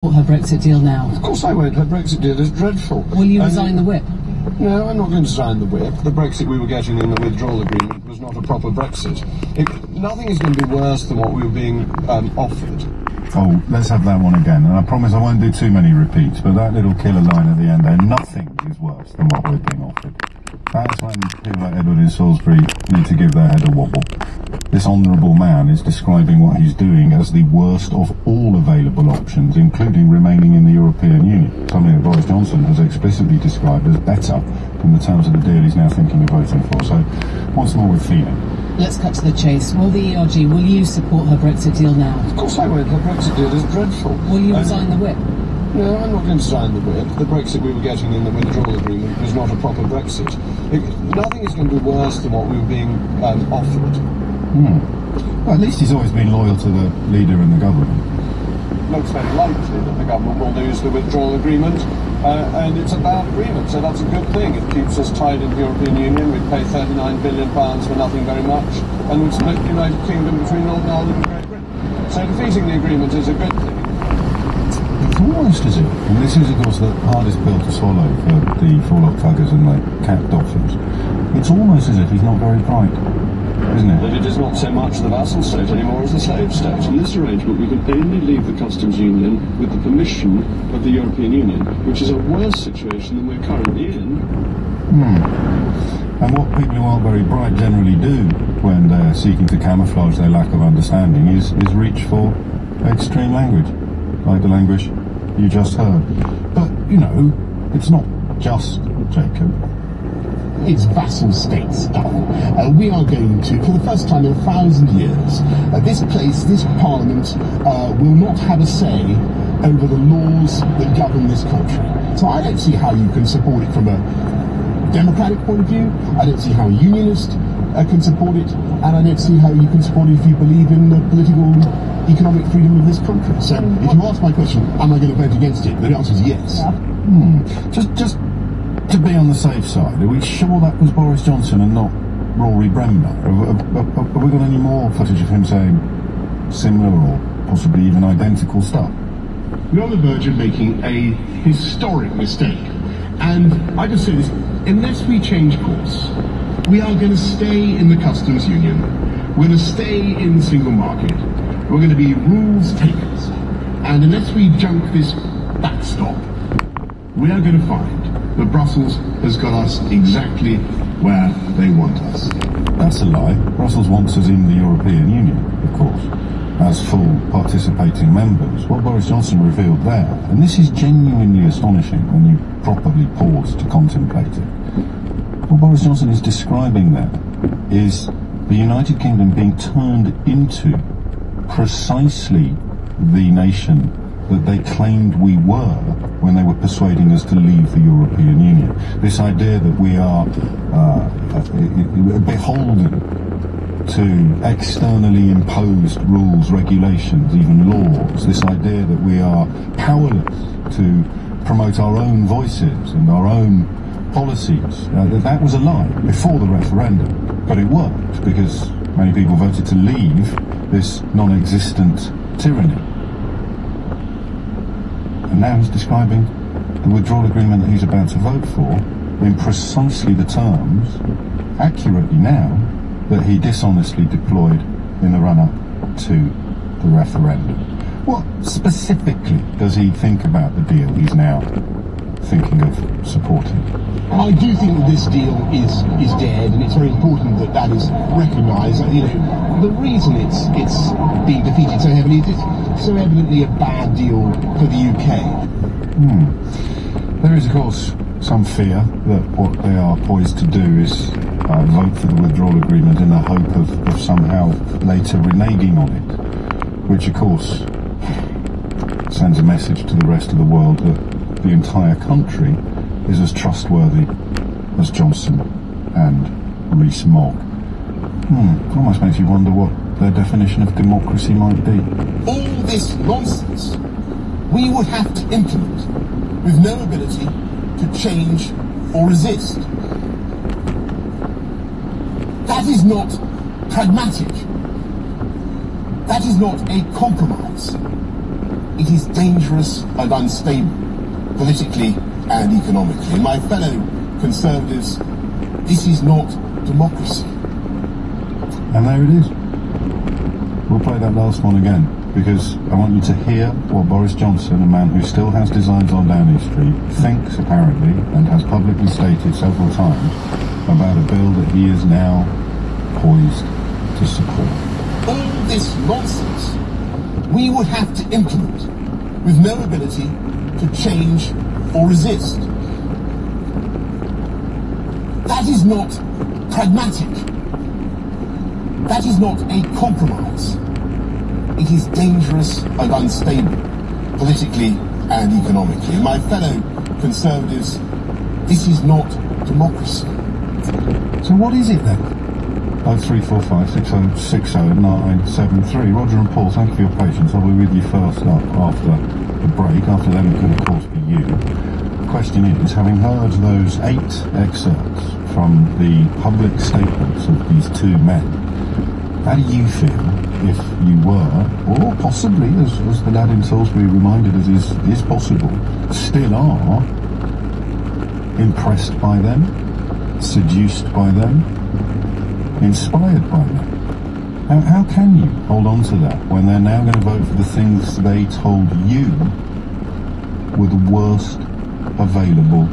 Her Brexit deal now? Of course I won't. Her Brexit deal is dreadful. Will you resign the whip? No, I'm not going to resign the whip. The Brexit we were getting in the withdrawal agreement was not a proper Brexit. Nothing is going to be worse than what we were being offered. Oh, let's have that one again. And I promise I won't do too many repeats, but that little killer line at the end there, nothing is worse than what we're being offered. That's when people like Edward in Salisbury need to give their head a wobble. This honourable man is describing what he's doing as the worst of all available options, including remaining in the European Union, something that Boris Johnson has explicitly described as better in the terms of the deal he's now thinking of voting for. So, what's more with feeling? Let's cut to the chase. Will the ERG, will you support her Brexit deal now? Of course I won't. Her Brexit deal is dreadful. Will you resign the whip? No, I'm not going to resign the whip. The Brexit we were getting in the withdrawal agreement was not a proper Brexit. Nothing is going to be worse than what we were being offered. Well, at least he's always been loyal to the leader and the government. Looks very likely that the government will lose the withdrawal agreement, and it's a bad agreement, so that's a good thing. It keeps us tied in the European Union. We'd pay £39 billion for nothing very much, and we'd split the United Kingdom between Northern Ireland and Great Britain. So defeating the agreement is a good thing. It's almost as if, and this is of course the hardest pill to swallow for the forelock tuggers and the cat dolphins, it's almost as if he's not very bright, isn't it? That it is not so much the vassal state anymore as the slave state. In this arrangement, we can only leave the customs union with the permission of the European Union, which is a worse situation than we're currently in. And what people who aren't very bright generally do when they're seeking to camouflage their lack of understanding is reach for extreme language, like the language you just heard. But, you know, it's not just Jacob. It's vassal state stuff. We are going to, for the first time in 1,000 years, this parliament will not have a say over the laws that govern this country. So I don't see how you can support it from a democratic point of view. I don't see how a unionist can support it, and I don't see how you can support it if you believe in the political, economic freedom of this country. So if you ask my question, am I going to vote against it? The answer is yes. Just to be on the safe side, are we sure that was Boris Johnson and not Rory Bremner? Have we got any more footage of him saying similar or possibly even identical stuff? We're on the verge of making a historic mistake. And I just say this, unless we change course, we are going to stay in the customs union, we're going to stay in the single market, we're going to be rules takers. And unless we junk this backstop, we are going to find that Brussels has got us exactly where they want us. That's a lie. Brussels wants us in the European Union, of course, as full participating members. What Boris Johnson revealed there, and this is genuinely astonishing when you properly pause to contemplate it, what Boris Johnson is describing there is the United Kingdom being turned into precisely the nation that they claimed we were when they were persuading us to leave the European Union. This idea that we are beholden to externally imposed rules, regulations, even laws. This idea that we are powerless to promote our own voices and our own policies. That was a lie before the referendum, but it worked because many people voted to leave this non-existent tyranny. And now he's describing the withdrawal agreement that he's about to vote for in precisely the terms, accurately now, that he dishonestly deployed in the run-up to the referendum. What specifically does he think about the deal he's now thinking of supporting? I do think that this deal is dead, and it's very important that that is recognised. You know, the reason it's being defeated so heavily is it's so evidently a bad deal for the UK. There is, of course, some fear that what they are poised to do is vote for the withdrawal agreement in the hope of somehow later reneging on it, which, of course, sends a message to the rest of the world that the entire country is as trustworthy as Johnson and Rees-Mogg. Almost makes you wonder what their definition of democracy might be. All this nonsense we would have to implement with no ability to change or resist. That is not pragmatic. That is not a compromise. It is dangerous and unstable, politically and economically. And my fellow Conservatives, this is not democracy. And there it is. We'll play that last one again, because I want you to hear what Boris Johnson, a man who still has designs on Downing Street, thinks apparently, and has publicly stated several times, about a bill that he is now poised to support. All this nonsense we would have to implement with no ability to change or resist. That is not pragmatic. That is not a compromise. It is dangerous and unstable, politically and economically. And my fellow Conservatives, this is not democracy. So what is it then? 0345 6060 Roger and Paul, thank you for your patience. I'll be with you first up after the break. After them it could of course be you. The question is, having heard those 8 excerpts from the public statements of these two men, how do you feel if you were, or possibly, as the lad in Salisbury reminded us is possible, still are, impressed by them, seduced by them, inspired by them? How can you hold on to that when they're now going to vote for the things they told you were the worst available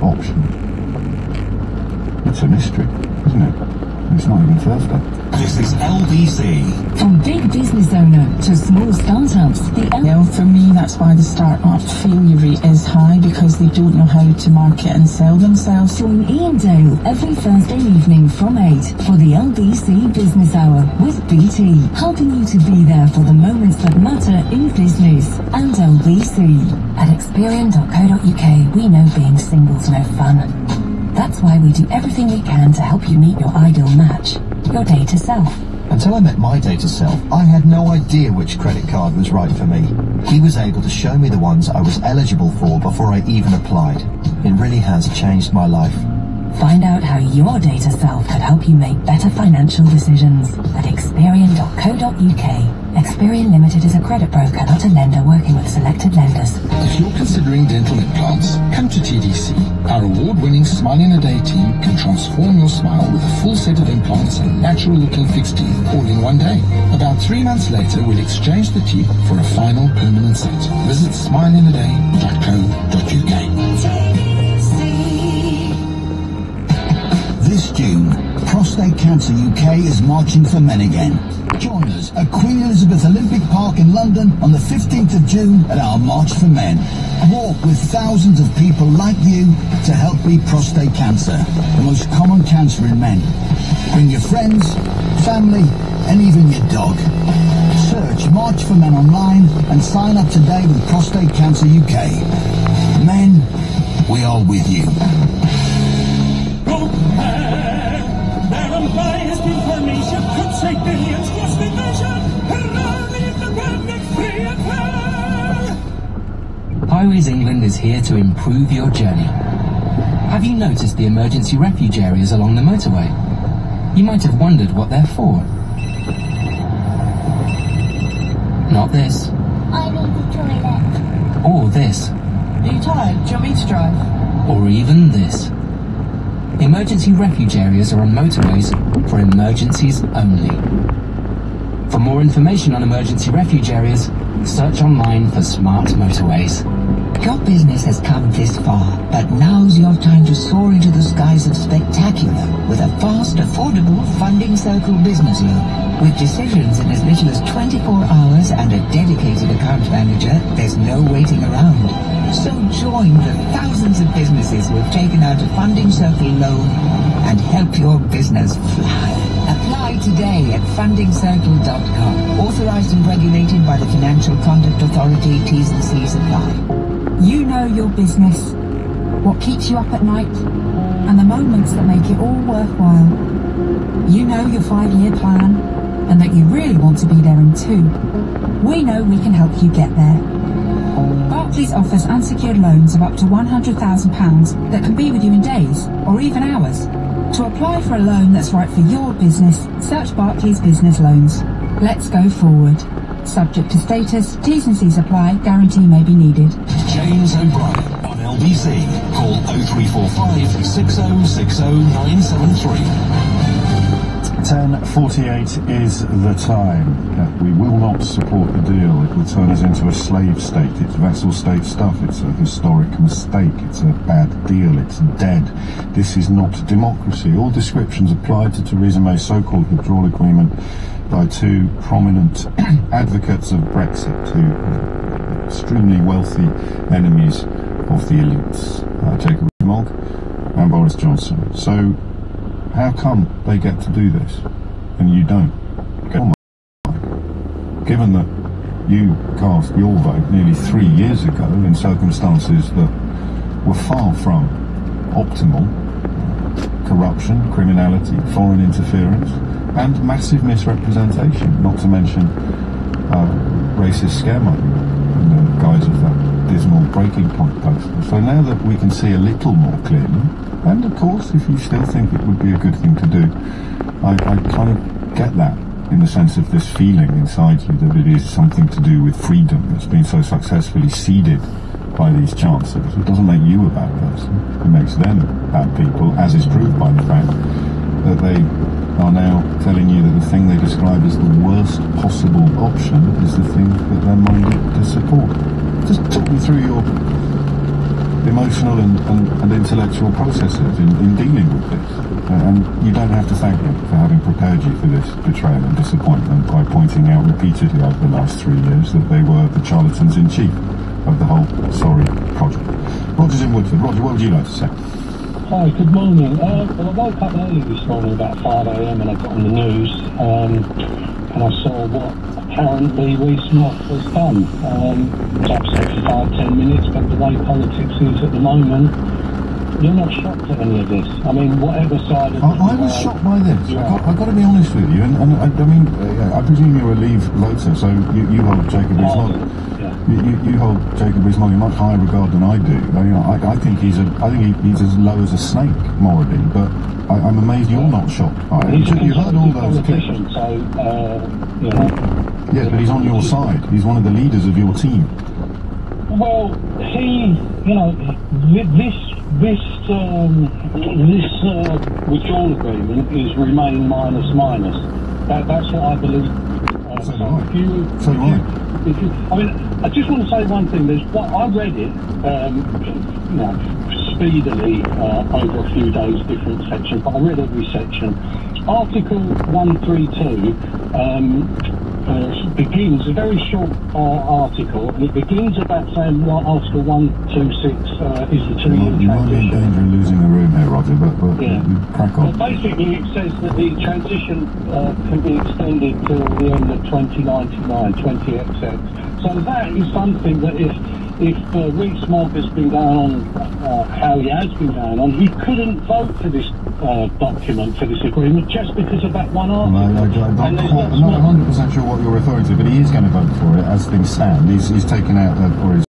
option? It's a mystery, isn't it? It's not even Thursday. This is LBC. From big business owner to small startups, For me, that's why the startup failure rate is high, because they don't know how to market and sell themselves. Join Ian Dale every Thursday evening from 8 for the LBC Business Hour with BT, helping you to be there for the moments that matter in business. And LBC. At Experian.co.uk, we know being single's no fun. That's why we do everything we can to help you meet your ideal match, your data self. Until I met my data self, I had no idea which credit card was right for me. He was able to show me the ones I was eligible for before I even applied. It really has changed my life. Find out how your data self could help you make better financial decisions at Experian.co.uk. Experian Limited is a credit broker, not a lender, working with selected lenders. If you're considering dental implants, come to TDC. Our award-winning Smile in a Day team can transform your smile with a full set of implants and natural-looking fixed teeth, all in one day. About 3 months later, we'll exchange the teeth for a final permanent set. Visit smileinaday.co.uk. This June, Prostate Cancer UK is marching for men again. Join us at Queen Elizabeth Olympic Park in London on the 15th of June at our March for Men. Walk with thousands of people like you to help beat prostate cancer, the most common cancer in men. Bring your friends, family, and even your dog. Search March for Men online and sign up today with Prostate Cancer UK. Men, we are with you. Highways England is here to improve your journey. Have you noticed the emergency refuge areas along the motorway? You might have wondered what they're for. Not this. I need the toilet. Or this. Are you tired? Do you want me to drive? Or even this. Emergency refuge areas are on motorways for emergencies only. For more information on emergency refuge areas, search online for smart motorways. Your business has come this far, but now's your time to soar into the skies of spectacular with a fast, affordable Funding Circle business loan. With decisions in as little as 24 hours and a dedicated account manager, there's no waiting around. So join the thousands of businesses who have taken out a Funding Circle loan and help your business fly. Apply today at fundingcircle.com. Authorized and regulated by the Financial Conduct Authority. T's and C's apply. You know your business, what keeps you up at night, and the moments that make it all worthwhile. You know your 5-year plan, and that you really want to be there in 2. We know we can help you get there. Barclays offers unsecured loans of up to £100,000 that can be with you in days or even hours. To apply for a loan that's right for your business, search Barclays Business Loans. Let's go forward. Subject to status, T's and C's apply, guarantee may be needed. James O'Brien on LBC. Call 0345 6060973. 10:48 is the time. We will not support the deal. It will turn us into a slave state. It's vassal state stuff. It's a historic mistake. It's a bad deal. It's dead. This is not democracy. All descriptions applied to Theresa May's so-called withdrawal agreement by two prominent advocates of Brexit, two extremely wealthy enemies of the elites, Jacob Rees-Mogg and Boris Johnson. So how come they get to do this and you don't? Given that you cast your vote nearly 3 years ago in circumstances that were far from optimal, corruption, criminality, foreign interference, and massive misrepresentation, not to mention racist scaremongering in the guise of that dismal breaking point poster. So now that we can see a little more clearly, and of course if you still think it would be a good thing to do, I kind of get that, in the sense of this feeling inside you that it is something to do with freedom that's been so successfully seeded by these chancellors. It doesn't make you a bad person, it makes them bad people, as is proved by the fact that they are now telling you that the thing they describe as the worst possible option is the thing that they're minded to support. Just talk me through your emotional and intellectual processes in dealing with this. And you don't have to thank me for having prepared you for this betrayal and disappointment by pointing out repeatedly over the last 3 years that they were the charlatans in chief of the whole sorry project. Roger's in Woodford. Roger, what would you like to say? Hi, good morning. Well, I woke up early this morning about 5 a.m. and I got on the news and I saw what apparently Rees-Mogg has done. It's upset for 5-10 minutes, but the way politics is at the moment, you're not shocked at any of this. I mean, whatever side of I was shocked by this. I've got to be honest with you, and I mean, I presume you're a Leave voter, so you hold Jacob Rees-Mogg. You hold Jacob Rees-Mogg in much higher regard than I do. I think he's as low as a snake morally, but I'm amazed you're not shocked by it. You heard all those clips. So, you know. Yes, but he's on your side. He's one of the leaders of your team. Well, he, you know, this withdrawal agreement is remain minus. That's what I believe. So do I. I mean, I just want to say one thing. I read it, you know, speedily over a few days, different sections, but I read every section. Article 132 begins, a very short article, and it begins about saying Article 126 is the 2-year You might be in danger of losing the room here, Roger, but crack on. Well, basically it says that the transition can be extended till the end of 2099, 20XX. So that is something that if Rees-Mogg has been going on how he has been going on, he couldn't vote for this document, for this agreement, just because of that one article. I'm not 100% sure what you're referring to, but he is going to vote for it as things stand. He's taken out, or he's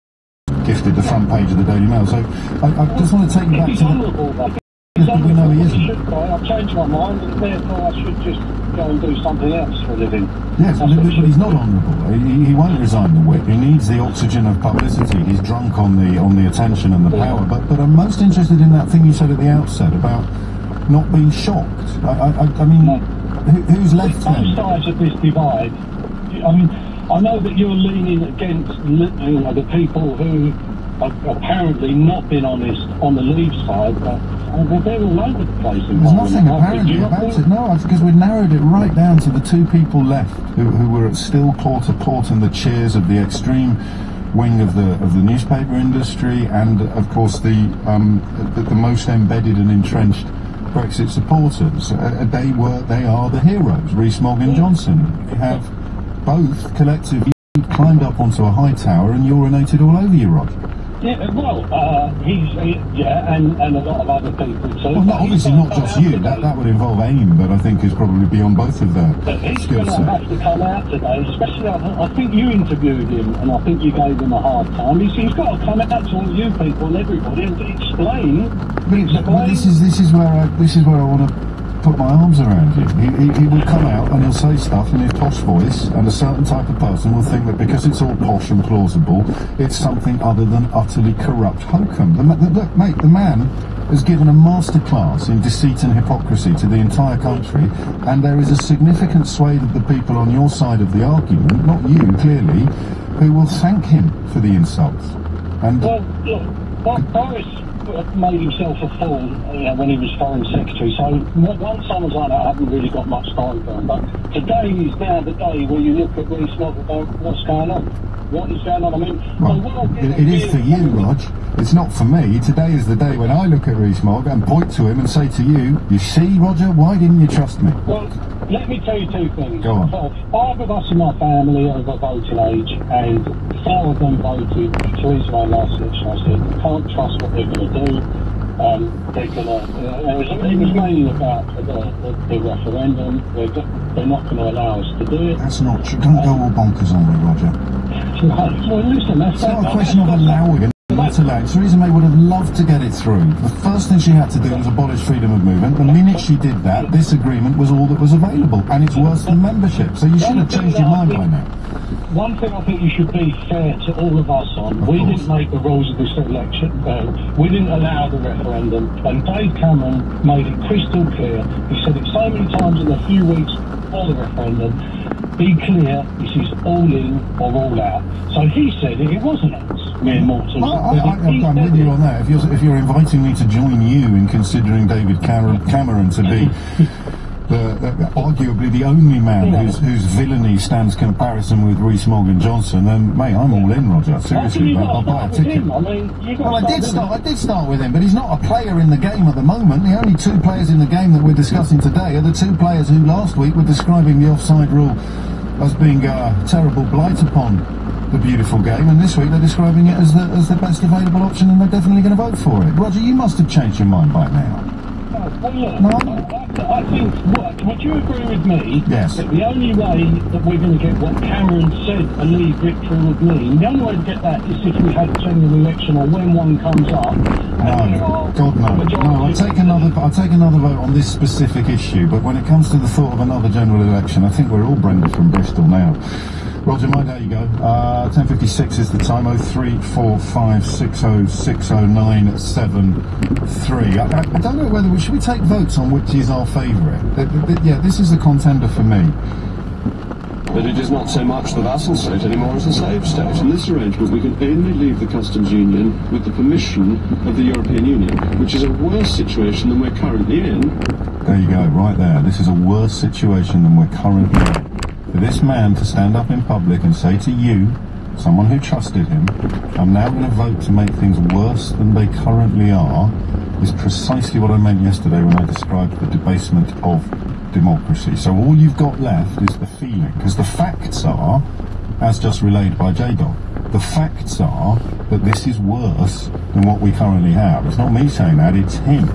gifted the front page of the Daily Mail. So I just want to take you back to the... But we know he isn't. I've changed my mind, and therefore I should just go and do something else for a living. Yes, but he's not honourable. He won't resign the whip. He needs the oxygen of publicity. He's drunk on the attention and the power. But I'm most interested in that thing you said at the outset about not being shocked. I mean, who's left then? Both sides of this divide. I mean, I know that you're leaning against, you know, the people who have apparently not been honest on the Leave side, but they're all over the place. There's nothing apparently about it. No, because we've narrowed it right down to the two people left who were still paw to paw in the cheers of the extreme wing of the newspaper industry, and of course the most embedded and entrenched Brexit supporters. They are the heroes, Rees-Mogg and Johnson. They have both collectively climbed up onto a high tower and urinated all over you, Roger. Yeah, well, and a lot of other people too. Well, obviously not just you. That would involve AIM, but I think is probably beyond both of their skill sets. He's going to have to come out today, especially. I think you interviewed him, and I think you gave him a hard time. He's got to come out to all you people and everybody and explain. But this is where I want to put my arms around you. He will come out and he'll say stuff in his posh voice, and a certain type of person will think that because it's all posh and plausible, it's something other than utterly corrupt hokum. Look, mate, the man has given a masterclass in deceit and hypocrisy to the entire country, and there is a significant swathe of the people on your side of the argument, not you, clearly, who will thank him for the insults. And well, look, Boris made himself a fool, when he was Foreign Secretary. So once someone's like that, I haven't really got much time for him. But today is now the day where you look at Rees-Mogg and go, what's going on? What is going on? I mean, well, it is for you, Rog. It's not for me. Today is the day when I look at Rees-Mogg and point to him and say to you, you see, Roger, why didn't you trust me? Well, let me tell you two things. Go on. Five of us in my family are of voting age, and 4 of them voted Theresa May last election. I said, you can't trust what they're going to do. They're going to... it was mainly about the referendum. They're not going to allow us to do it. That's not true. Don't go all bonkers on me, Roger. Well, listen, it's not a question of allowing it. Not allowed. Theresa May would have loved to get it through. The first thing she had to do was abolish freedom of movement. The minute she did that, this agreement was all that was available, and it's worse than membership. So you should have changed your mind by now. One thing I think you should be fair to all of us on, we didn't make the rules of this election. We didn't allow the referendum, and Dave Cameron made it crystal clear. He said it so many times in a few weeks before the referendum. Be clear, this is all in or all out. So he said it wasn't us, mere mortals. I'm with you on that. If you're inviting me to join you in considering David Cameron to be arguably the only man whose villainy stands comparison with Rees-Mogg and Johnson, then, mate, I'm all in, Roger. Seriously, I'll buy a ticket. I did start with him, but he's not a player in the game at the moment. The only 2 players in the game that we're discussing today are the 2 players who last week were describing the offside rule as being a terrible blight upon the beautiful game, and this week they're describing it as the best available option, and they're definitely going to vote for it. Roger, you must have changed your mind by now. I think, would you agree with me yes. that the only way that we're going to get what Cameron said a leave victory would mean, the only way to get that is if we had a general election or when one comes up? No, God no. No, I'll take another vote on this specific issue, but when it comes to the thought of another general election, I think we're all Brenda from Bristol now. Roger, mate, there you go. 10:56 is the time. 03456060973. I don't know whether should we take votes on which is our favourite. Yeah, this is a contender for me. But it is not so much the vassal state anymore as a slave state. In this arrangement, we can only leave the customs union with the permission of the European Union, which is a worse situation than we're currently in. There you go, right there. This is a worse situation than we're currently in. For this man to stand up in public and say to you, someone who trusted him, I'm now going to vote to make things worse than they currently are, is precisely what I meant yesterday when I described the debasement of democracy. So all you've got left is the feeling, because the facts are, as just relayed by J-Dog, the facts are that this is worse than what we currently have. It's not me saying that, it's him.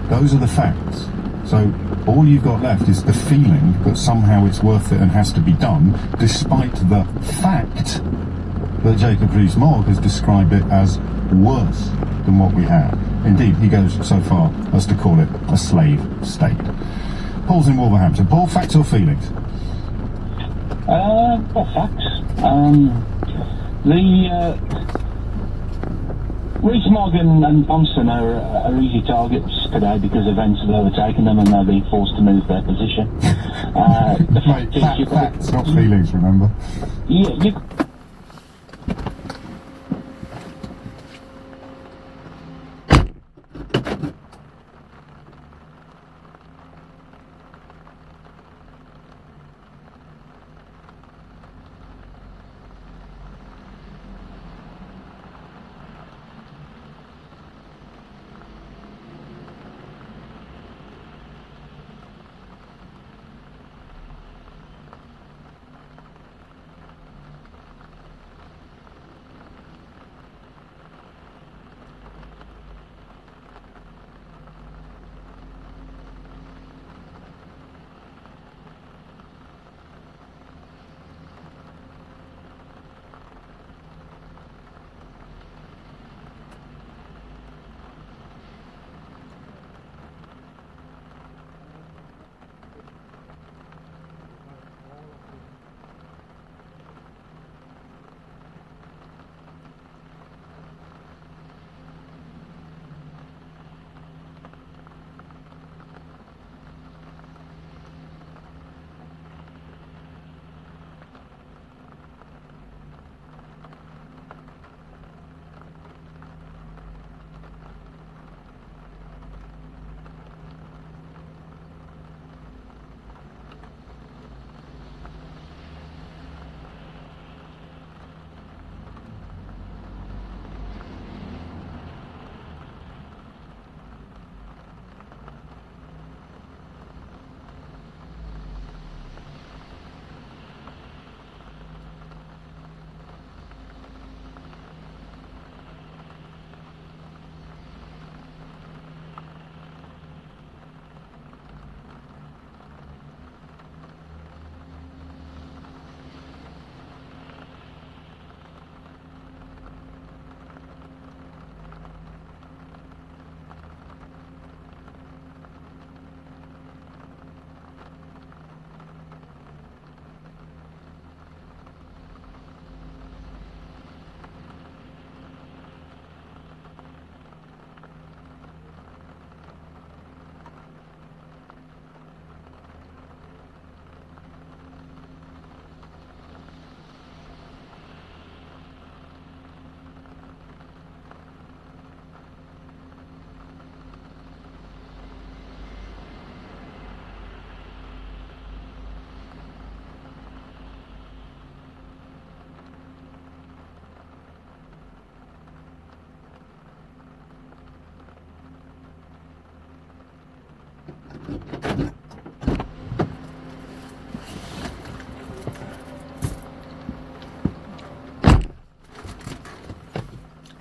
Those are the facts. So all you've got left is the feeling that somehow it's worth it and has to be done, despite the fact that Jacob Rees-Mogg has described it as worse than what we have. Indeed, he goes so far as to call it a slave state. Paul's in Wolverhampton. Paul, facts or feelings? Well, facts. Rees-Mogg and Johnson are easy targets today because events have overtaken them and they're being forced to move their position. Facts, not feelings, remember? Yeah,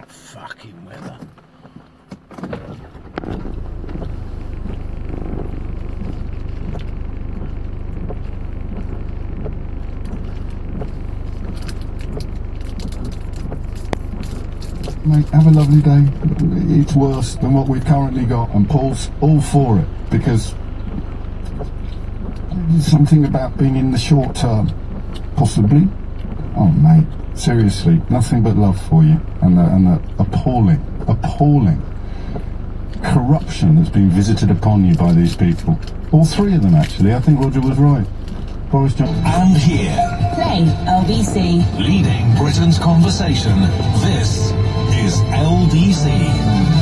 Fucking weather. Mate, have a lovely day. It's worse than what we've currently got, and Paul's all for it, because there's something about being in the short term. Possibly. Oh, mate, seriously, nothing but love for you, and the appalling corruption that's been visited upon you by these people. All three of them, actually. I think Roger was right. Boris Johnson. And here, Play LBC. leading Britain's conversation, this is LBC.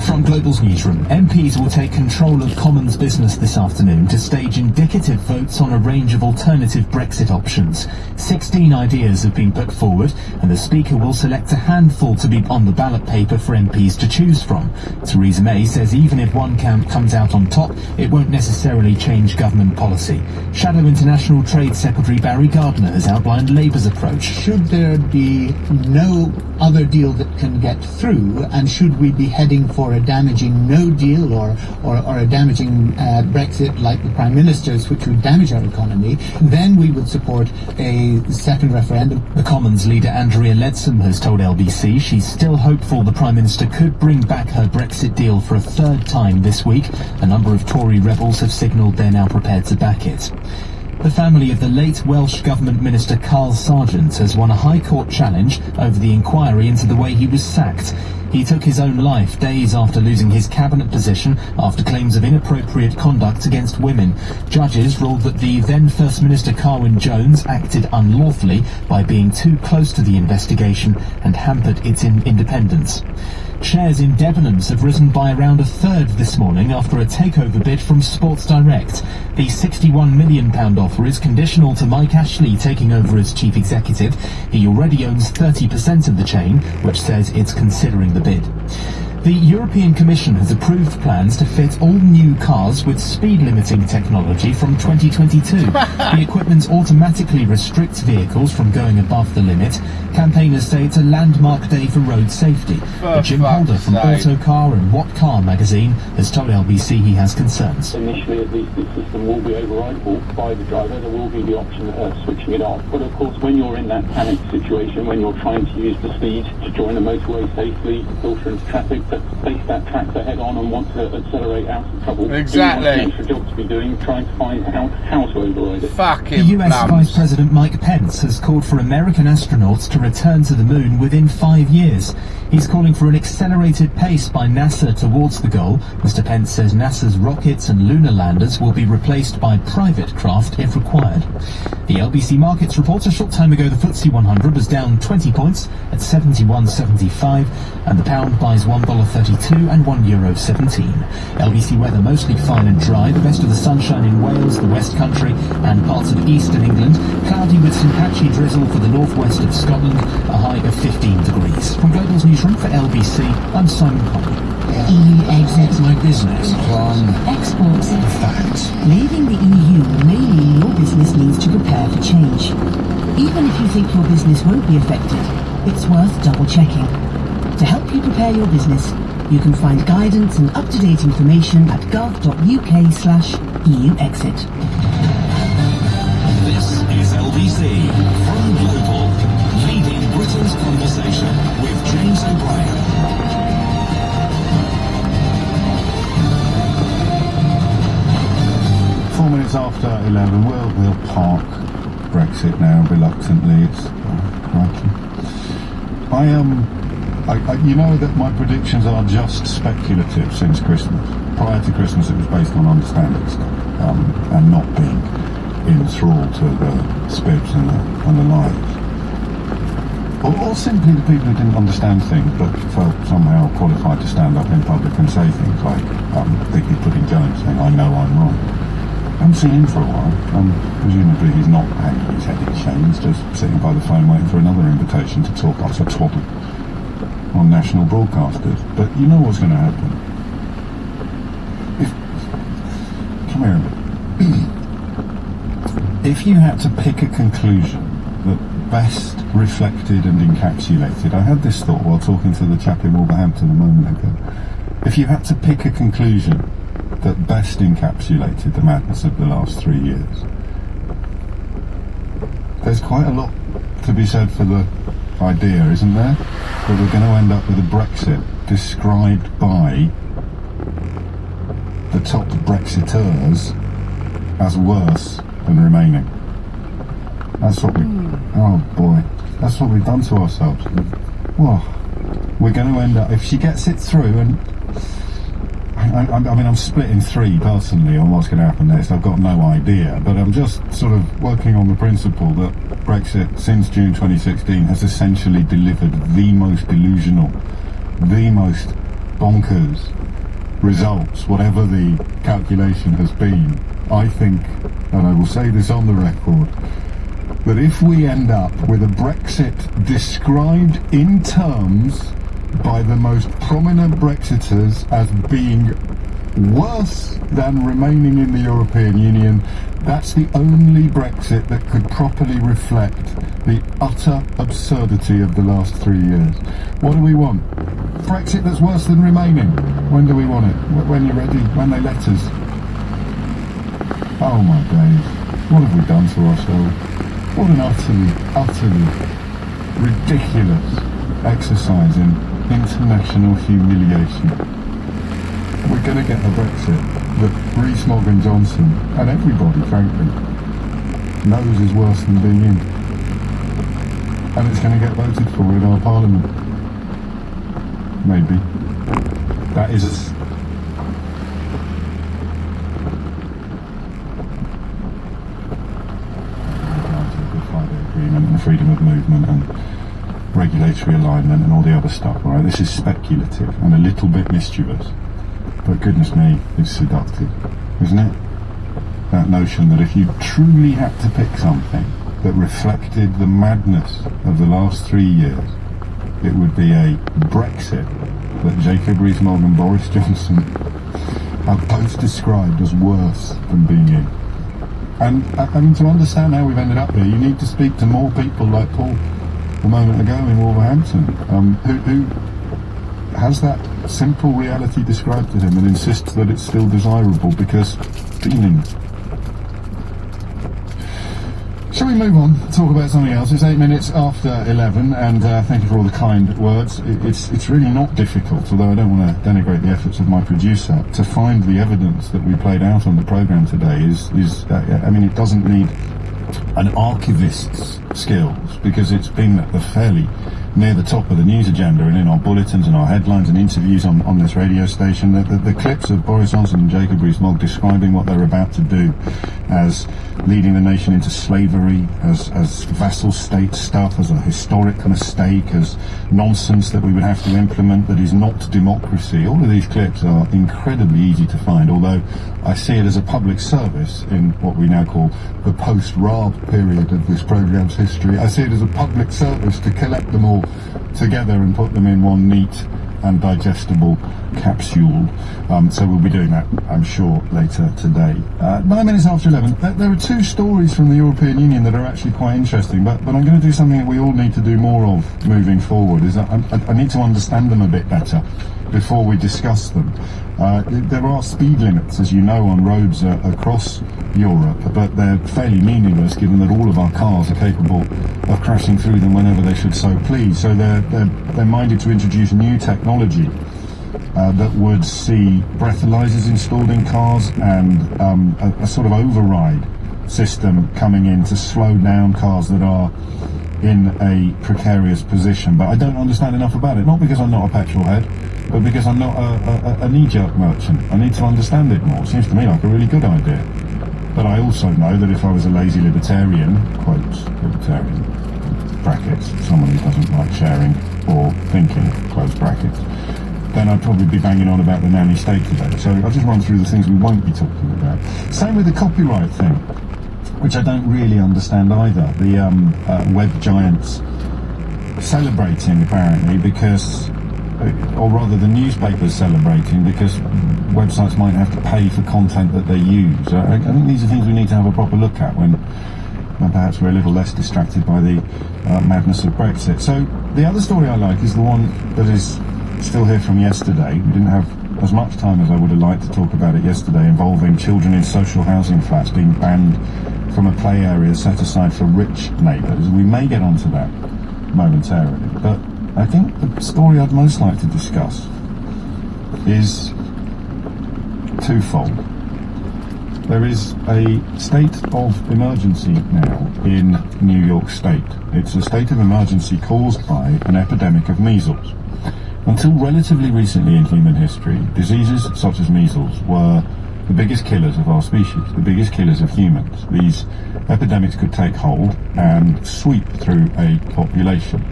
From Global's newsroom, MPs will take control of Commons business this afternoon to stage indicative votes on a range of alternative Brexit options. 16 ideas have been put forward, and the Speaker will select a handful to be on the ballot paper for MPs to choose from. Theresa May says even if one camp comes out on top, it won't necessarily change government policy. Shadow International Trade Secretary Barry Gardiner has outlined Labour's approach. Should there be no other deal that can get through, and should we be heading for a damaging no deal or a damaging Brexit like the Prime Minister's, which would damage our economy, then we would support a second referendum. The Commons leader Andrea Leadsom has told LBC she's still hopeful the Prime Minister could bring back her Brexit deal for a third time this week. A number of Tory rebels have signalled they're now prepared to back it. The family of the late Welsh Government Minister Carl Sargent has won a High Court challenge over the inquiry into the way he was sacked. He took his own life days after losing his cabinet position after claims of inappropriate conduct against women. Judges ruled that the then First Minister Carwyn Jones acted unlawfully by being too close to the investigation and hampered its independence. Shares in Debenhams have risen by around a third this morning after a takeover bid from Sports Direct. The £61 million offer is conditional to Mike Ashley taking over as chief executive. He already owns 30% of the chain, which says it's considering the bid. The European Commission has approved plans to fit all new cars with speed limiting technology from 2022. The equipment automatically restricts vehicles from going above the limit. Campaigners say it's a landmark day for road safety. Jim Holder from Autocar and What Car magazine has told LBC he has concerns. Initially, at least, the system will be overrideable by the driver. There will be the option of switching it off. But of course, when you're in that panic situation, when you're trying to use the speed to join a motorway safely, filter into traffic, to face that tractor head on and want to accelerate out of trouble. Exactly. An extra job to be doing, trying to find how to override it. The US Vice President Mike Pence has called for American astronauts to return to the moon within 5 years. He's calling for an accelerated pace by NASA towards the goal. Mr. Pence says NASA's rockets and lunar landers will be replaced by private craft if required. The LBC Markets report a short time ago the FTSE 100 was down 20 points at 71.75 and the pound buys $1.32 and €1.17. LBC weather mostly fine and dry, the best of the sunshine in Wales, the West Country and parts of eastern England. Cloudy with some patchy drizzle for the northwest of Scotland, a high of 15 degrees. From Global's newsroom for LBC, I'm Simon Conley. EU exit. My business plan. Exports. Facts. Leaving the EU may mean your business needs to prepare for change. Even if you think your business won't be affected, it's worth double checking. To help you prepare your business, you can find guidance and up-to-date information at gov.uk/EU exit. This is LBC from Global, leading Britain's conversation with James O'Brien. 4 minutes after 11, we'll park Brexit now reluctantly. It's crikey. You know that my predictions are just speculative since Christmas. Prior to Christmas, it was based on understanding stuff and not being in thrall to the spibs and the lies. Or simply the people who didn't understand things but felt somehow qualified to stand up in public and say things like Vicky Pudding Jones saying, "I know I'm wrong." I haven't seen him for a while. Presumably he's not hanging his head in shame. He's just sitting by the phone waiting for another invitation to talk us a twaddle on national broadcasters. But you know what's going to happen. if you had to pick a conclusion that best reflected and encapsulated, I had this thought while talking to the chap in Wolverhampton a moment ago, if you had to pick a conclusion that best encapsulated the madness of the last 3 years, there's quite a lot to be said for the idea, isn't there, that we're going to end up with a Brexit described by the top Brexiteers as worse than remaining. That's what we... Oh boy, that's what we've done to ourselves. Whoa. We're going to end up... If she gets it through, and... I mean, I'm split in three personally on what's going to happen next. I've got no idea, but I'm just sort of working on the principle that Brexit, since June 2016, has essentially delivered the most delusional, the most bonkers results, whatever the calculation has been. I think, and I will say this on the record, that if we end up with a Brexit described in terms by the most prominent Brexiters as being worse than remaining in the European Union, that's the only Brexit that could properly reflect the utter absurdity of the last 3 years. What do we want? Brexit that's worse than remaining. When do we want it? When you're ready? When they let us? Oh my days. What have we done to ourselves? What an utterly ridiculous exercise in international humiliation. We're going to get a Brexit that Rees-Mogg and Johnson, and everybody frankly, knows is worse than being in. And it's going to get voted for in our parliament. Maybe. That is... agreement and freedom of movement and regulatory alignment and all the other stuff, alright? This is speculative and a little bit mischievous, but goodness me, it's seductive, isn't it? That notion that if you truly had to pick something that reflected the madness of the last 3 years, it would be a Brexit that Jacob Rees-Mogg and Boris Johnson have both described as worse than being in. And I mean, to understand how we've ended up here, you need to speak to more people like Paul a moment ago in Wolverhampton, who has that simple reality described to him and insists that it's still desirable because feelings. Shall we move on, talk about something else? It's 8 minutes after 11, and thank you for all the kind words. It's really not difficult, although I don't want to denigrate the efforts of my producer, to find the evidence that we played out on the programme today I mean, it doesn't need an archivist's skills, because it's been fairly near the top of the news agenda and in our bulletins and our headlines and interviews on this radio station. The clips of Boris Johnson and Jacob Rees-Mogg describing what they're about to do as leading the nation into slavery, as vassal state stuff, as a historic mistake, as nonsense that we would have to implement that is not democracy. All of these clips are incredibly easy to find, although I see it as a public service in what we now call the post-Raab period of this programme's history. I see it as a public service to collect them all together and put them in one neat and digestible capsule. So we'll be doing that, I'm sure, later today. 9 minutes after 11. There are two stories from the European Union that are actually quite interesting, but I'm going to do something that we all need to do more of moving forward. Is that I need to understand them a bit better before we discuss them. There are speed limits, as you know, on roads across Europe, but they're fairly meaningless given that all of our cars are capable of crashing through them whenever they should so please. So they're minded to introduce new technology that would see breathalyzers installed in cars and a sort of override system coming in to slow down cars that are in a precarious position. But I don't understand enough about it, not because I'm not a petrol head, but because I'm not a knee-jerk merchant. I need to understand it more. It seems to me like a really good idea. But I also know that if I was a lazy libertarian, quotes, libertarian, brackets, someone who doesn't like sharing or thinking, close brackets, then I'd probably be banging on about the nanny state today. So I'll just run through the things we won't be talking about. Same with the copyright thing, which I don't really understand either. The web giants celebrating, apparently, because, or rather the newspapers celebrating, because websites might have to pay for content that they use. I think these are things we need to have a proper look at when and perhaps we're a little less distracted by the madness of Brexit. So the other story I like is the one that is still here from yesterday. We didn't have as much time as I would have liked to talk about it yesterday, involving children in social housing flats being banned from a play area set aside for rich neighbours. We may get onto that momentarily, but I think the story I'd most like to discuss is twofold. There is a state of emergency now in New York State. It's a state of emergency caused by an epidemic of measles. Until relatively recently in human history, diseases such as measles were the biggest killers of our species, the biggest killers of humans. These epidemics could take hold and sweep through a population.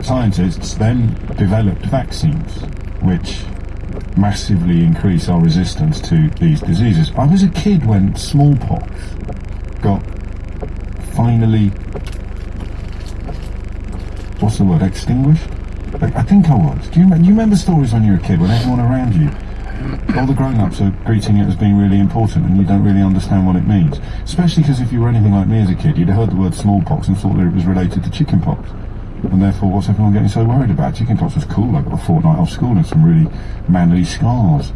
Scientists then developed vaccines, which massively increase our resistance to these diseases. I was a kid when smallpox got finally, what's the word, extinguished? I think I was. Do you remember stories when you were a kid, when everyone around you, all the grown-ups are greeting it as being really important and you don't really understand what it means? Especially because if you were anything like me as a kid, you'd have heard the word smallpox and thought that it was related to chickenpox. And therefore, what's everyone getting so worried about? Chickenpox was cool. I got a fortnight off school and some really manly scars.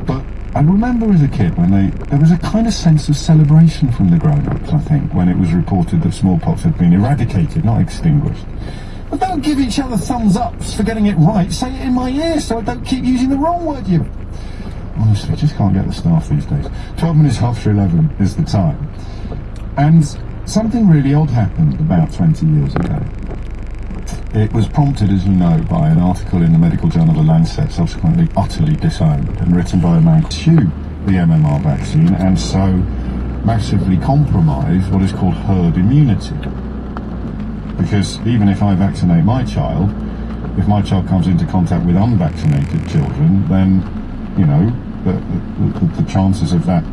But I remember as a kid when there was a kind of sense of celebration from the grown-ups, I think, when it was reported that smallpox had been eradicated, not extinguished. But don't give each other thumbs ups for getting it right. Say it in my ear so I don't keep using the wrong word, you... Honestly, just can't get the staff these days. 12 minutes after 11 is the time. And something really odd happened about 20 years ago. It was prompted, as you know, by an article in the medical journal The Lancet, subsequently utterly disowned, and written by a man to sue the MMR vaccine and so massively compromise what is called herd immunity. Because even if I vaccinate my child, if my child comes into contact with unvaccinated children, then, you know, the chances of that